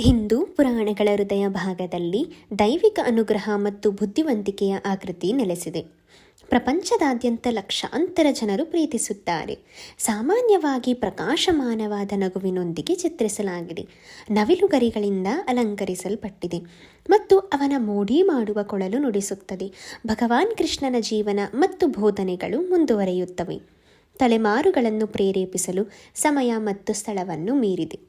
ಹಿಂದೂ ಪುರಾಣಗಳ ಹೃದಯ ಭಾಗದಲ್ಲಿ ದೈವಿಕ ಅನುಗ್ರಹ ಮತ್ತು ಬುದ್ಧಿವಂತಿಕೆಯ ಆಕೃತಿ ನೆಲೆಸಿದೆ. ಪ್ರಪಂಚದಾದ್ಯಂತ ಲಕ್ಷಾಂತರ ಜನರು ಪ್ರೀತಿಸುತ್ತಾರೆ. ಸಾಮಾನ್ಯವಾಗಿ ಪ್ರಕಾಶಮಾನವಾದ ನಗುವಿನೊಂದಿಗೆ ಚಿತ್ರಿಸಲಾಗಿದೆ, ನವಿಲುಗರಿಗಳಿಂದ ಅಲಂಕರಿಸಲ್ಪಟ್ಟಿದೆ ಮತ್ತು ಅವನ ಮೋಡಿ ಮಾಡುವ ಕೊಳಲು ನುಡಿಸುತ್ತದೆ. ಭಗವಾನ್ ಕೃಷ್ಣನ ಜೀವನ ಮತ್ತು ಬೋಧನೆಗಳು ಮುಂದುವರಿಯುತ್ತವೆ, ತಲೆಮಾರುಗಳನ್ನು ಪ್ರೇರೇಪಿಸಲು ಸಮಯ ಮತ್ತು ಸ್ಥಳವನ್ನು ಮೀರಿದೆ.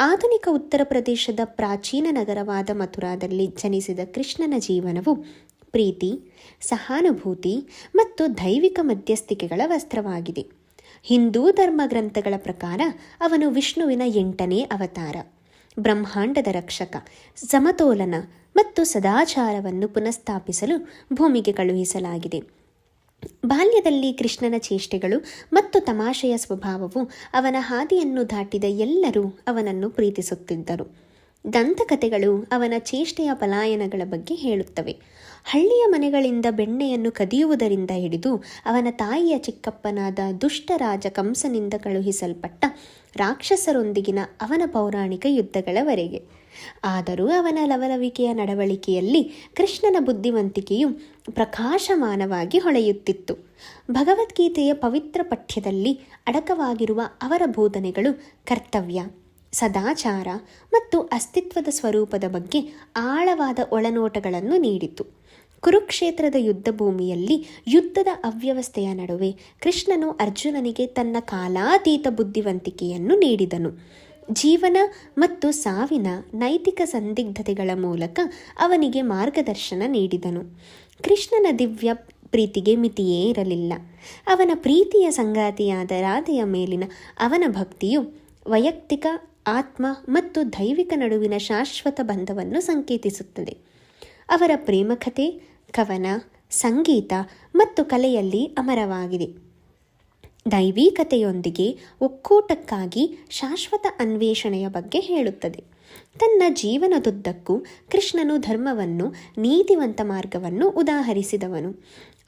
ಆಧುನಿಕ ಉತ್ತರ ಪ್ರದೇಶದ ಪ್ರಾಚೀನ ನಗರವಾದ ಮಥುರಾದಲ್ಲಿ ಜನಿಸಿದ ಕೃಷ್ಣನ ಜೀವನವು ಪ್ರೀತಿ, ಸಹಾನುಭೂತಿ ಮತ್ತು ದೈವಿಕ ಮಧ್ಯಸ್ಥಿಕೆಗಳ ವಸ್ತ್ರವಾಗಿದೆ. ಹಿಂದೂ ಧರ್ಮ ಗ್ರಂಥಗಳ ಪ್ರಕಾರ ಅವನು ವಿಷ್ಣುವಿನ 8ನೇ ಅವತಾರ, ಬ್ರಹ್ಮಾಂಡದ ರಕ್ಷಕ, ಸಮತೋಲನ ಮತ್ತು ಸದಾಚಾರವನ್ನು ಪುನಃಸ್ಥಾಪಿಸಲು ಭೂಮಿಗೆ ಕಳುಹಿಸಲಾಗಿದೆ. ಬಾಲ್ಯದಲ್ಲಿ ಕೃಷ್ಣನ ಚೇಷ್ಟೆಗಳು ಮತ್ತು ತಮಾಷೆಯ ಸ್ವಭಾವವು ಅವನ ಹಾದಿಯನ್ನು ದಾಟಿದ ಎಲ್ಲರೂ ಅವನನ್ನು ಪ್ರೀತಿಸುತ್ತಿದ್ದರು. ದಂತಕಥೆಗಳು ಅವನ ಚೇಷ್ಟೆಯ ಪಲಾಯನಗಳ ಬಗ್ಗೆ ಹೇಳುತ್ತವೆ. ಹಳ್ಳಿಯ ಮನೆಗಳಿಂದ ಬೆಣ್ಣೆಯನ್ನು ಕದಿಯುವುದರಿಂದ ಹಿಡಿದು ಅವನ ತಾಯಿಯ ಚಿಕ್ಕಪ್ಪನಾದ ದುಷ್ಟರಾಜ ಕಂಸನಿಂದ ಕಳುಹಿಸಲ್ಪಟ್ಟ ರಾಕ್ಷಸರೊಂದಿಗಿನ ಅವನ ಪೌರಾಣಿಕ ಯುದ್ಧಗಳವರೆಗೆ. ಆದರೂ ಅವನ ಲವಲವಿಕೆಯ ನಡವಳಿಕೆಯಲ್ಲಿ ಕೃಷ್ಣನ ಬುದ್ಧಿವಂತಿಕೆಯು ಪ್ರಕಾಶಮಾನವಾಗಿ ಹೊಳೆಯುತ್ತಿತ್ತು. ಭಗವದ್ಗೀತೆಯ ಪವಿತ್ರ ಪಠ್ಯದಲ್ಲಿ ಅಡಕವಾಗಿರುವ ಅವರ ಬೋಧನೆಗಳು ಕರ್ತವ್ಯ, ಸದಾಚಾರ ಮತ್ತು ಅಸ್ತಿತ್ವದ ಸ್ವರೂಪದ ಬಗ್ಗೆ ಆಳವಾದ ಒಳನೋಟಗಳನ್ನು ನೀಡಿತು. ಕುರುಕ್ಷೇತ್ರದ ಯುದ್ಧ ಭೂಮಿಯಲ್ಲಿ ಯುದ್ಧದ ಅವ್ಯವಸ್ಥೆಯ ನಡುವೆ ಕೃಷ್ಣನು ಅರ್ಜುನನಿಗೆ ತನ್ನ ಕಾಲಾತೀತ ಬುದ್ಧಿವಂತಿಕೆಯನ್ನು ನೀಡಿದನು. ಜೀವನ ಮತ್ತು ಸಾವಿನ ನೈತಿಕ ಸಂದಿಗ್ಧತೆಗಳ ಮೂಲಕ ಅವನಿಗೆ ಮಾರ್ಗದರ್ಶನ ನೀಡಿದನು. ಕೃಷ್ಣನ ದಿವ್ಯ ಪ್ರೀತಿಗೆ ಮಿತಿಯೇ ಇರಲಿಲ್ಲ. ಅವನ ಪ್ರೀತಿಯ ಸಂಗಾತಿಯಾದ ರಾಧೆಯ ಮೇಲಿನ ಅವನ ಭಕ್ತಿಯು ವೈಯಕ್ತಿಕ, ಆತ್ಮ ಮತ್ತು ದೈವಿಕ ನಡುವಿನ ಶಾಶ್ವತ ಬಂಧವನ್ನು ಸಂಕೇತಿಸುತ್ತದೆ. ಅವರ ಪ್ರೇಮಕಥೆ, ಕವನ, ಸಂಗೀತ ಮತ್ತು ಕಲೆಯಲ್ಲಿ ಅಮರವಾಗಿದೆ. ದೈವಿಕತೆಯೊಂದಿಗೆ ಒಕ್ಕೂಟಕ್ಕಾಗಿ ಶಾಶ್ವತ ಅನ್ವೇಷಣೆಯ ಬಗ್ಗೆ ಹೇಳುತ್ತದೆ. ತನ್ನ ಜೀವನದುದ್ದಕ್ಕೂ ಕೃಷ್ಣನು ಧರ್ಮವನ್ನು, ನೀತಿವಂತ ಮಾರ್ಗವನ್ನು ಉದಾಹರಿಸಿದವನು.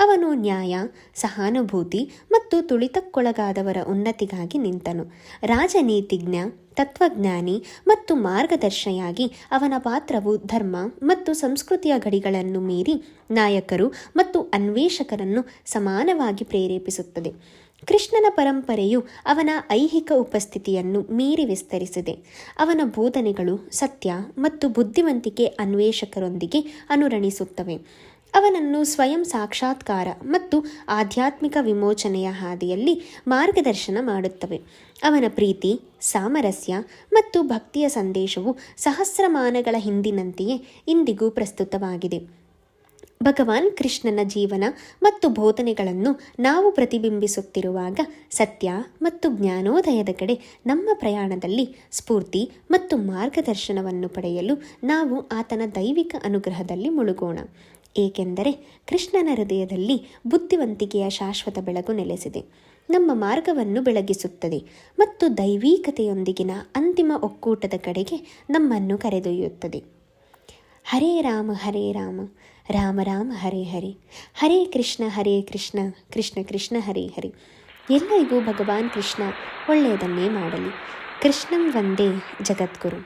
ಅವನು ನ್ಯಾಯ, ಸಹಾನುಭೂತಿ ಮತ್ತು ತುಳಿತಕ್ಕೊಳಗಾದವರ ಉನ್ನತಿಗಾಗಿ ನಿಂತನು. ರಾಜನೀತಿಜ್ಞ, ತತ್ವಜ್ಞಾನಿ ಮತ್ತು ಮಾರ್ಗದರ್ಶಿಯಾಗಿ ಅವನ ಪಾತ್ರವು ಧರ್ಮ ಮತ್ತು ಸಂಸ್ಕೃತಿಯ ಗಡಿಗಳನ್ನು ಮೀರಿ ನಾಯಕರು ಮತ್ತು ಅನ್ವೇಷಕರನ್ನು ಸಮಾನವಾಗಿ ಪ್ರೇರೇಪಿಸುತ್ತದೆ. ಕೃಷ್ಣನ ಪರಂಪರೆಯು ಅವನ ಐಹಿಕ ಉಪಸ್ಥಿತಿಯನ್ನು ಮೀರಿ ವಿಸ್ತರಿಸಿದೆ. ಅವನ ಬೋಧನೆಗಳು ಸತ್ಯ ಮತ್ತು ಬುದ್ಧಿವಂತಿಕೆ ಅನ್ವೇಷಕರೊಂದಿಗೆ ಅನುರಣಿಸುತ್ತವೆ. ಅವನನ್ನು ಸ್ವಯಂ ಸಾಕ್ಷಾತ್ಕಾರ ಮತ್ತು ಆಧ್ಯಾತ್ಮಿಕ ವಿಮೋಚನೆಯ ಹಾದಿಯಲ್ಲಿ ಮಾರ್ಗದರ್ಶನ ಮಾಡುತ್ತವೆ. ಅವನ ಪ್ರೀತಿ, ಸಾಮರಸ್ಯ ಮತ್ತು ಭಕ್ತಿಯ ಸಂದೇಶವು ಸಹಸ್ರಮಾನಗಳ ಹಿಂದಿನಂತೆಯೇ ಇಂದಿಗೂ ಪ್ರಸ್ತುತವಾಗಿದೆ. ಭಗವಾನ್ ಕೃಷ್ಣನ ಜೀವನ ಮತ್ತು ಬೋಧನೆಗಳನ್ನು ನಾವು ಪ್ರತಿಬಿಂಬಿಸುತ್ತಿರುವಾಗ ಸತ್ಯ ಮತ್ತು ಜ್ಞಾನೋದಯದ ಕಡೆ ನಮ್ಮ ಪ್ರಯಾಣದಲ್ಲಿ ಸ್ಫೂರ್ತಿ ಮತ್ತು ಮಾರ್ಗದರ್ಶನವನ್ನು ಪಡೆಯಲು ನಾವು ಆತನ ದೈವಿಕ ಅನುಗ್ರಹದಲ್ಲಿ ಮುಳುಗೋಣ. ಏಕೆಂದರೆ ಕೃಷ್ಣನ ಹೃದಯದಲ್ಲಿ ಬುದ್ಧಿವಂತಿಕೆಯ ಶಾಶ್ವತ ಬೆಳಕು ನೆಲೆಸಿದೆ, ನಮ್ಮ ಮಾರ್ಗವನ್ನು ಬೆಳಗಿಸುತ್ತದೆ ಮತ್ತು ದೈವಿಕತೆಯೊಂದಿಗಿನ ಅಂತಿಮ ಒಕ್ಕೂಟದ ಕಡೆಗೆ ನಮ್ಮನ್ನು ಕರೆದೊಯ್ಯುತ್ತದೆ. ಹರೇ ರಾಮ ಹರೇ ರಾಮ, ರಾಮ ರಾಮ ಹರೇ ಹರೇ, ಹರೇ ಕೃಷ್ಣ ಕೃಷ್ಣ ಕೃಷ್ಣ ಹರೇ ಹರೇ. ಎಲ್ಲರಿಗೂ ಭಗವಾನ್ ಕೃಷ್ಣ ಒಳ್ಳೆಯದನ್ನೇ ಮಾಡಲಿ. ಕೃಷ್ಣಂ ವಂದೇ ಜಗದ್ಗುರು.